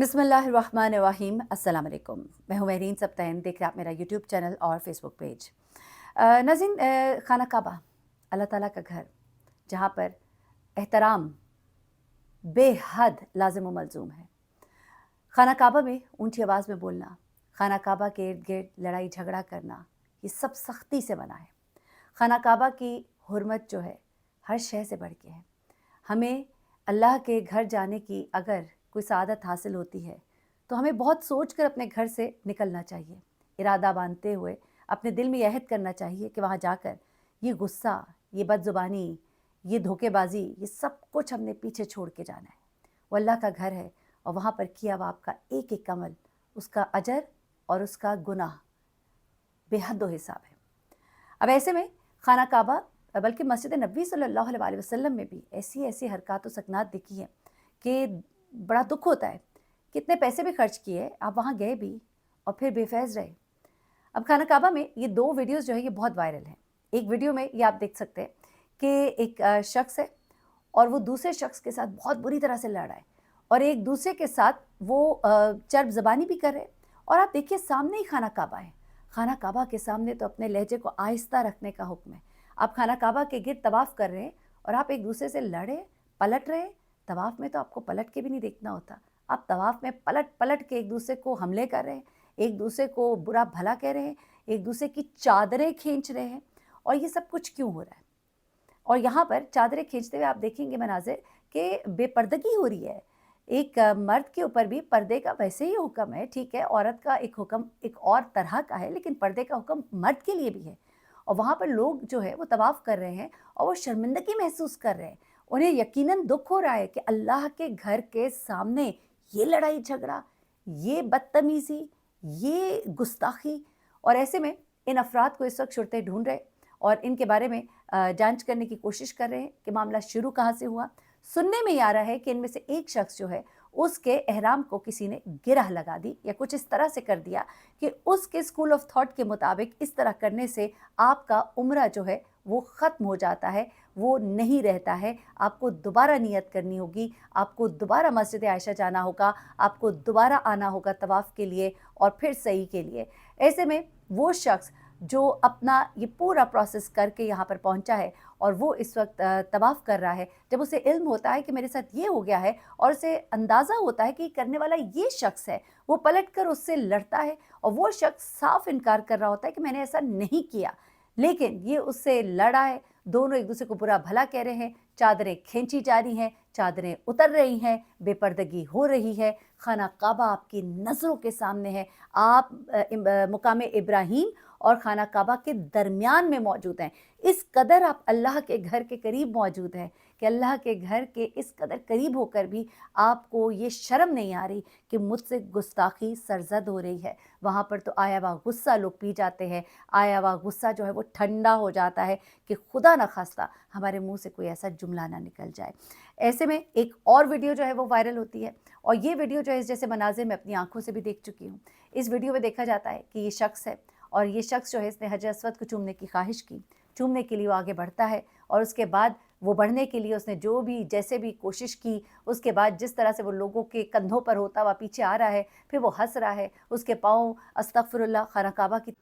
बिस्मिल्लाहिर्रहमानिर्रहीम। अस्सलाम वालेकुम। मैं हूँ महरीन सब्तैन। देख रहे हैं आप मेरा यूट्यूब चैनल और फेसबुक पेज। नाज़रीन, खाना काबा अल्लाह ताला का घर, जहाँ पर एहतराम बेहद लाजिम व मलजूम है। खाना काबा में ऊंची आवाज़ में बोलना, खाना काबा के इर्द गिर्द लड़ाई झगड़ा करना, ये सब सख्ती से मना है। खाना काबा की हुर्मत जो है हर शय से बढ़ के है। हमें अल्लाह के घर जाने की अगर कोई सआदत हासिल होती है तो हमें बहुत सोच कर अपने घर से निकलना चाहिए। इरादा बांधते हुए अपने दिल में यह अहद करना चाहिए कि वहाँ जाकर ये गुस्सा, ये बदजुबानी, ये धोखेबाजी, ये सब कुछ हमने पीछे छोड़ के जाना है। वो अल्लाह का घर है और वहाँ पर किया हुआ आपका एक एक अमल, उसका अजर और उसका गुनाह बेहद हिसाब है। अब ऐसे में खाना काबा बल्कि मस्जिद नबी सल्लल्लाहु अलैहि वसल्लम में भी ऐसी ऐसी हरकत व सकनात दिखी हैं कि बड़ा दुख होता है। कितने पैसे भी खर्च किए, आप वहाँ गए भी और फिर बेफैज़ रहे। अब खाना काबा में ये 2 वीडियोज़ जो है ये बहुत वायरल हैं। एक वीडियो में ये आप देख सकते हैं कि एक शख्स है और वो दूसरे शख्स के साथ बहुत बुरी तरह से लड़ रहा है और एक दूसरे के साथ वो चर्ब ज़बानी भी कर रहे हैं। और आप देखिए सामने ही खाना काबा है। खाना काबा के सामने तो अपने लहजे को आहिस्ता रखने का हुक्म है। आप खाना काबा के गिर्द तवाफ़ कर रहे हैं और आप एक दूसरे से लड़े, पलट रहे। तवाफ़ में तो आपको पलट के भी नहीं देखना होता। आप तवाफ़ में पलट पलट के एक दूसरे को हमले कर रहे हैं, एक दूसरे को बुरा भला कह रहे हैं, एक दूसरे की चादरें खींच रहे हैं। और ये सब कुछ क्यों हो रहा है? और यहाँ पर चादरें खींचते हुए आप देखेंगे मनाज़िर कि बेपर्दगी हो रही है। एक मर्द के ऊपर भी पर्दे का वैसे ही हुक्म है, ठीक है, औरत का एक हुक्म एक और तरह का है, लेकिन पर्दे का हुक्म मर्द के लिए भी है। और वहाँ पर लोग जो है वो तवाफ़ कर रहे हैं और वो शर्मिंदगी महसूस कर रहे हैं। उन्हें यकीनन दुख हो रहा है कि अल्लाह के घर के सामने ये लड़ाई झगड़ा, ये बदतमीज़ी, ये गुस्ताखी। और ऐसे में इन अफराद को इस वक्त शुरतें ढूंढ रहे और इनके बारे में जांच करने की कोशिश कर रहे हैं कि मामला शुरू कहाँ से हुआ। सुनने में आ रहा है कि इनमें से एक शख्स जो है उसके एहराम को किसी ने गिरह लगा दी या कुछ इस तरह से कर दिया कि उसके स्कूल ऑफ थॉट के मुताबिक इस तरह करने से आपका उम्रा जो है वो ख़त्म हो जाता है, वो नहीं रहता है। आपको दोबारा नियत करनी होगी, आपको दोबारा मस्जिद आयशा जाना होगा, आपको दोबारा आना होगा तवाफ़ के लिए और फिर सही के लिए। ऐसे में वो शख्स जो अपना ये पूरा प्रोसेस करके यहाँ पर पहुँचा है और वो इस वक्त तवाफ़ कर रहा है, जब उसे इल्म होता है कि मेरे साथ ये हो गया है और उसे अंदाज़ा होता है कि करने वाला ये शख्स है, वो पलटकर उससे लड़ता है और वो शख्स साफ इनकार कर रहा होता है कि मैंने ऐसा नहीं किया, लेकिन ये उससे लड़ा है। दोनों एक दूसरे को बुरा भला कह रहे हैं, चादरें खींची जा रही हैं, चादरें उतर रही हैं, बेपर्दगी हो रही है। खाना काबा आपकी नज़रों के सामने है। आप मुकाम इब्राहीम और खाना काबा के दरमियान में मौजूद हैं। इस कदर आप अल्लाह के घर के करीब मौजूद हैं कि अल्लाह के घर के इस कदर करीब होकर भी आपको ये शर्म नहीं आ रही कि मुझसे गुस्ताखी सरजद हो रही है। वहाँ पर तो आया हुआ गुस्सा लोग पी जाते हैं, आया हुआ गुस्सा जो है वो ठंडा हो जाता है कि खुदा न खास्ता हमारे मुंह से कोई ऐसा जुमला ना निकल जाए। ऐसे में एक और वीडियो जो है वो वायरल होती है और ये वीडियो जो है इस जैसे मनाज़िर मैं अपनी आंखों से भी देख चुकी हूँ। इस वीडियो में देखा जाता है कि ये शख्स है और ये शख्स जो है इसने हजर अस्वद को चूमने की ख्वाहिश की। चूमने के लिए वो आगे बढ़ता है और उसके बाद वो बढ़ने के लिए उसने जो भी जैसे भी कोशिश की, उसके बाद जिस तरह से वो लोगों के कंधों पर होता हुआ पीछे आ रहा है, फिर वो हंस रहा है, उसके पाँव अस्तगफिरुल्लाह खाना काबा की।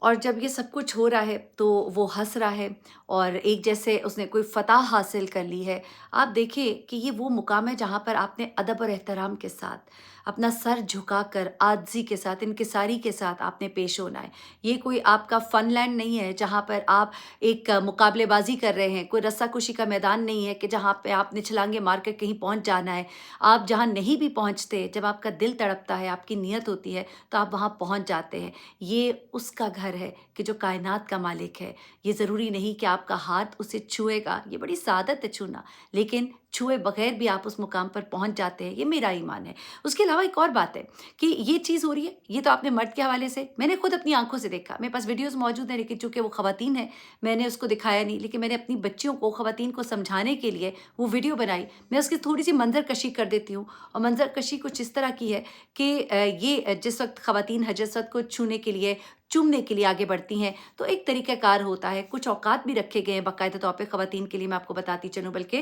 और जब ये सब कुछ हो रहा है तो वो हंस रहा है और एक जैसे उसने कोई फ़तह हासिल कर ली है। आप देखिए कि ये वो मुकाम है जहाँ पर आपने अदब और एहतराम के साथ, अपना सर झुकाकर, आजिज़ी के साथ, इनकिसारी के साथ आपने पेश होना है। ये कोई आपका फ़नलैंड नहीं है जहाँ पर आप एक मुकाबलेबाज़ी कर रहे हैं, कोई रस्साकशी का मैदान नहीं है कि जहाँ पे आपने छलांगे मार कर कहीं पहुँच जाना है। आप जहाँ नहीं भी पहुँचते, जब आपका दिल तड़पता है, आपकी नीयत होती है, तो आप वहाँ पहुँच जाते हैं। ये उसका घर है कि जो कायनात का मालिक है। ये ज़रूरी नहीं कि आपका हाथ उसे छुएगा, ये बड़ी सादत है छूना, लेकिन छुए बगैर भी आप उस मुकाम पर पहुँच जाते हैं, ये मेरा ईमान है। उसके अलावा एक और बात है कि ये चीज़ हो रही है, ये तो आपने मर्द के हवाले से, मैंने खुद अपनी आँखों से देखा। मेरे पास वीडियोज़ मौजूद हैं, लेकिन चूँकि वो ख़वातीन है, मैंने उसको दिखाया नहीं, लेकिन मैंने अपनी बच्चियों को, ख़वातीन को समझाने के लिए वो वीडियो बनाई। मैं उसकी थोड़ी-सी मंज़रकशी कर देती हूँ और मंज़रकशी कुछ इस तरह की है कि ये जिस वक़्त ख़वातीन हजर अस्वद को छूने के लिए चूमने के लिए आगे बढ़ती हैं तो एक तरीक़ाकार होता है, कुछ औकात भी रखे गए हैं बाकायदा तौर पे ख़वातीन के लिए। मैं आपको बताती चलूँ, बल्कि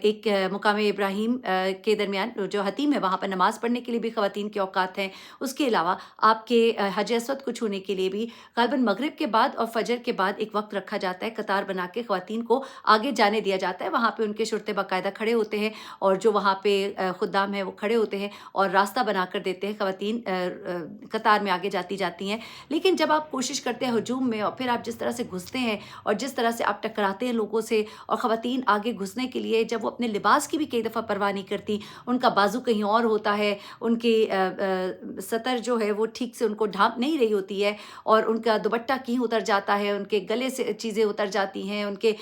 एक मुकाम इब्राहीम के दरमियान जो हतीम है वहाँ पर नमाज़ पढ़ने के लिए भी ख़वातीन के औकात हैं। उसके अलावा आपके हज असवद को छूने के लिए भी ग़ालिबन मगरिब के बाद और फ़जर के बाद एक वक़्त रखा जाता है, कतार बना के ख़वातीन को आगे जाने दिया जाता है। वहाँ पे उनके शुरते बाकायदा खड़े होते हैं और जो वहाँ पे खुद्दाम हैं वो खड़े होते हैं और रास्ता बना कर देते हैं, ख़वातीन कतार में आगे जाती हैं। लेकिन जब आप कोशिश करते हैं हजूम में और फिर आप जिस तरह से घुसते हैं और जिस तरह से आप टकराते हैं लोगों से, और ख़वातीन आगे घुसने के लिए जब वो अपने लिबास की भी कई दफ़ा परवाह नहीं करती, उनका बाजू कहीं और होता है, उनकी सतर जो है वो ठीक से उनको ढाँप नहीं रही होती है और उनका दुपट्टा कहीं उतर जाता है, उनके गले से चीज़ें उतर जाती हैं, उनके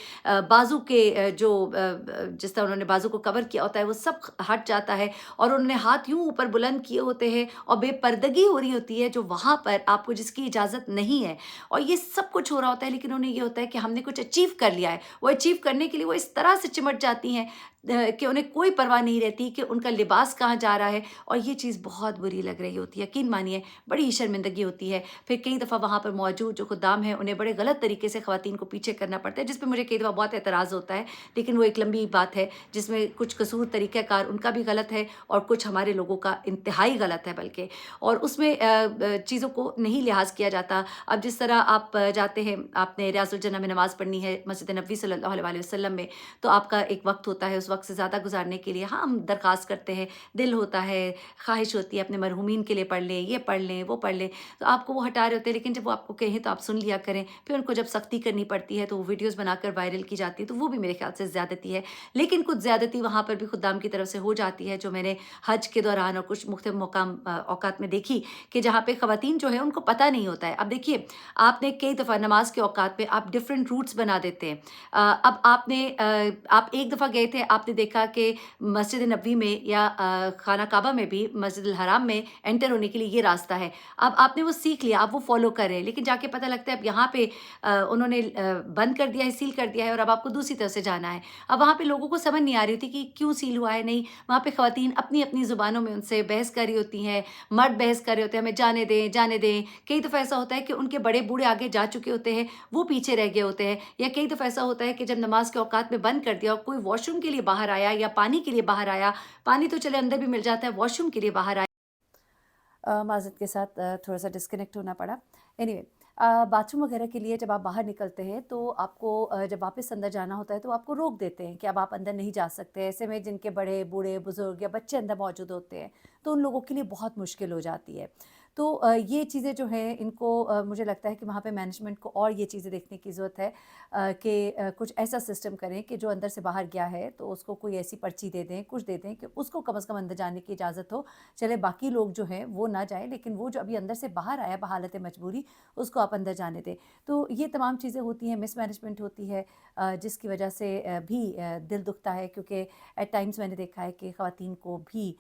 बाजू के जिस तरह उन्होंने बाजू को कवर किया होता है वो सब हट जाता है और उन्होंने हाथ यूँ ऊपर बुलंद किए होते हैं और बेपर्दगी हो रही होती है जो वहाँ पर आपको जिसकी इजाज़त नहीं है, और ये सब कुछ हो रहा होता है। लेकिन उन्हें ये होता है कि हमने कुछ अचीव कर लिया है। वो अचीव करने के लिए वो इस तरह से चिमट जाती हैं कि उन्हें कोई परवाह नहीं रहती कि उनका लिबास कहाँ जा रहा है, और ये चीज़ बहुत बुरी लग रही होती है। यकीन मानिए बड़ी ही शर्मिंदगी होती है। फिर कई दफ़ा वहाँ पर मौजूद जो खुद्दाम हैं उन्हें बड़े गलत तरीके से ख़वातीन को पीछे करना पड़ता है, जिस पे मुझे कई दफ़ा बहुत एतराज़ होता है। लेकिन वो एक लंबी बात है जिसमें कुछ कसूर तरीक़ाकार उनका भी गलत है और कुछ हमारे लोगों का इंतहाई गलत है बल्कि, और उसमें चीज़ों को नहीं लिहाज़ किया जाता। अब जिस तरह आप जाते हैं, आपने रियाज़ुल जन्नह में नमाज़ पढ़नी है मस्जिद नबवी सल्लल्लाहु अलैहि वसल्लम में, तो आपका एक वक़्त होता है, उस वक़्त से ज़्यादा गुज़ारने के लिए हाँ हम दरख्वास्त करते हैं, दिल होता है, ख्वाहिश होती है अपने मरहूमीन के लिए पढ़ लें, ये पढ़ लें, वो पढ़ लें, तो आपको वो हटा रहे होते हैं। लेकिन जब वो आपको कहें तो आप सुन लिया करें। फिर उनको जब सख्ती करनी पड़ती है तो वो वीडियोज़ बनाकर वायरल की जाती है, तो वो भी मेरे ख़्याल से ज़्यादती है। लेकिन कुछ ज़्यादती वहाँ पर भी खुद्दाम की तरफ से हो जाती है, जो मैंने हज के दौरान और कुछ मुख्तलिफ़ मकाम औकात में देखी कि जहाँ पे ख़वातीन जो है उनको पता नहीं होता है। अब देखिए, आपने कई दफ़ा नमाज़ के औकात में आप डिफरेंट रूट्स बना देते हैं। अब आप एक दफ़ा गए थे, आपने देखा कि मस्जिद नबवी में या खाना काबा में भी मस्जिद हराम में एंटर होने के लिए ये रास्ता है। अब आपने वो सीख लिया, आप वो फ़ॉलो कर रहे हैं, लेकिन जाके पता लगता है अब यहाँ पे उन्होंने बंद कर दिया है, सील कर दिया है और अब आपको दूसरी तरफ से जाना है। अब वहाँ पे लोगों को समझ नहीं आ रही होती कि क्यों सील हुआ है, नहीं, वहाँ पे ख़वातीन अपनी-अपनी ज़ुबानों में उनसे बहस कर रही होती हैं, मर्द बहस कर रहे होते हैं, हमें जाने दें, जाने दें। कई दफ़ा ऐसा होता है कि उनके बड़े बूढ़े आगे जा चुके होते हैं, वो पीछे रह गए होते हैं, या कई दफ़ा ऐसा होता है कि जब नमाज़ के औकात में बंद कर दिया और कोई वॉशरूम के लिए बाहर आया या पानी के लिए बाहर आया, पानी तो चले अंदर भी मिल जाता है, वॉशरूम के लिए बाहर आया, माज़रत के साथ थोड़ा-सा डिस्कनेक्ट होना पड़ा। एनीवे, बाथरूम वगैरह के लिए जब आप बाहर निकलते हैं तो आपको जब वापस अंदर जाना होता है तो आपको रोक देते हैं कि अब आप अंदर नहीं जा सकते। ऐसे में जिनके बड़े बूढ़े बुज़ुर्ग या बच्चे अंदर मौजूद होते हैं तो उन लोगों के लिए बहुत मुश्किल हो जाती है। तो ये चीज़ें जो हैं इनको मुझे लगता है कि वहाँ पे मैनेजमेंट को और ये चीज़ें देखने की ज़रूरत है कि कुछ ऐसा सिस्टम करें कि जो अंदर से बाहर गया है तो उसको कोई ऐसी पर्ची दे दें, कुछ दे दें कि उसको कम से कम अंदर जाने की इजाज़त हो। चले बाकी लोग जो हैं वो ना जाएँ, लेकिन वो जो अभी अंदर से बाहर आया बहालत मजबूरी, उसको आप अंदर जाने दें। तो ये तमाम चीज़ें होती हैं, मिसमैनेजमेंट होती है जिसकी वजह से भी दिल दुखता है, क्योंकि एट टाइम्स मैंने देखा है कि ख़वातीन को भी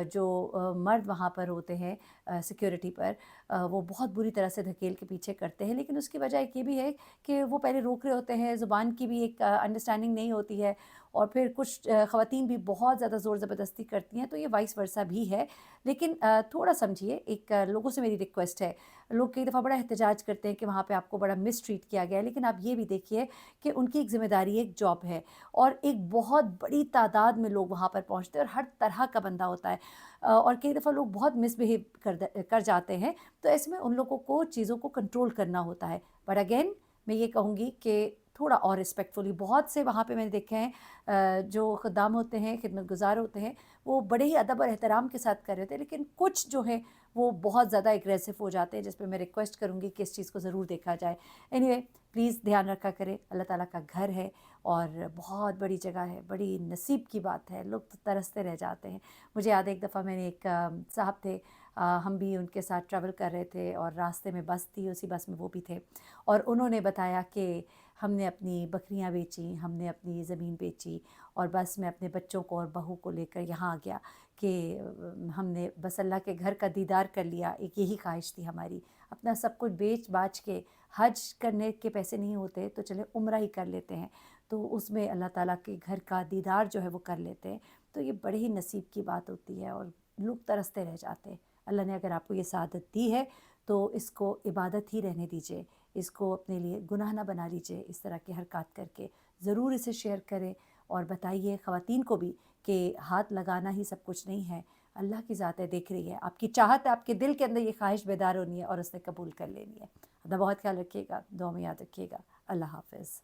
जो मर्द वहाँ पर होते हैं सिक्योरिटी पर, वो बहुत बुरी तरह से धकेल के पीछे करते हैं। लेकिन उसकी वजह एक ये भी है कि वो पहले रोक रहे होते हैं, ज़ुबान की भी एक अंडरस्टैंडिंग नहीं होती है, और फिर कुछ ख़वातीन भी बहुत ज़्यादा ज़ोर ज़बरदस्ती करती हैं, तो ये वाइस वर्सा भी है। लेकिन थोड़ा समझिए, एक लोगों से मेरी रिक्वेस्ट है, लोग कई दफ़ा बड़ा एहतजाज करते हैं कि वहाँ पे आपको बड़ा मिसट्रीट किया गया है, लेकिन आप ये भी देखिए कि उनकी एक ज़िम्मेदारी, एक जॉब है, और एक बहुत बड़ी तादाद में लोग वहाँ पर पहुँचते हैं और हर तरह का बंदा होता है, और कई दफ़ा लोग बहुत मिसबिहेव कर जाते हैं। तो ऐसे में उन लोगों को चीज़ों को कंट्रोल करना होता है। बट अगेन मैं ये कहूँगी कि थोड़ा और रिस्पेक्टफुली, बहुत से वहाँ पे मैंने देखे हैं जो ख़ुद्दाम होते हैं, खिदमतगुज़ार होते हैं, वो बड़े ही अदब और एहतराम के साथ कर रहे होते हैं, लेकिन कुछ जो है वो बहुत ज़्यादा एग्रेसिव हो जाते हैं, जिस पे मैं रिक्वेस्ट करूँगी कि इस चीज़ को ज़रूर देखा जाए। एनीवे, प्लीज़ ध्यान रखा करें, अल्लाह ताला का घर है और बहुत बड़ी जगह है, बड़ी नसीब की बात है, लोग तो तरसते रह जाते हैं। मुझे याद है एक दफ़ा मैंने एक साहब थे, हम भी उनके साथ ट्रैवल कर रहे थे और रास्ते में बस थी, उसी बस में वो भी थे, और उन्होंने बताया कि हमने अपनी बकरियां बेची, हमने अपनी ज़मीन बेची, और बस में अपने बच्चों को और बहू को लेकर यहाँ आ गया कि हमने बस अल्लाह के घर का दीदार कर लिया, एक यही ख्वाहिश थी हमारी। अपना सब कुछ बेच बाच के, हज करने के पैसे नहीं होते तो चले उम्रा ही कर लेते हैं, तो उसमें अल्लाह ताला के घर का दीदार जो है वो कर लेते हैं। तो ये बड़े ही नसीब की बात होती है और लोग तरसते रह जाते हैं। अल्लाह ने अगर आपको ये सआदत दी है تو اس کو عبادت ہی رہنے دیجیے، اس کو اپنے لیے گناہ نہ بنا لیجیے اس طرح کی حرکات کر کے. ضرور اسے شیئر کریں اور بتائیے خواتین کو بھی کہ ہاتھ لگانا ہی سب کچھ نہیں ہے، اللہ کی ذات ہے دیکھ رہی ہے، آپ کی چاہت ہے، آپ کے دل کے اندر یہ خواہش بیدار ہونی ہے اور اس نے قبول کر لینی ہے. اپنا بہت خیال رکھیے گا، دعا میں یاد رکھیے گا. اللہ حافظ.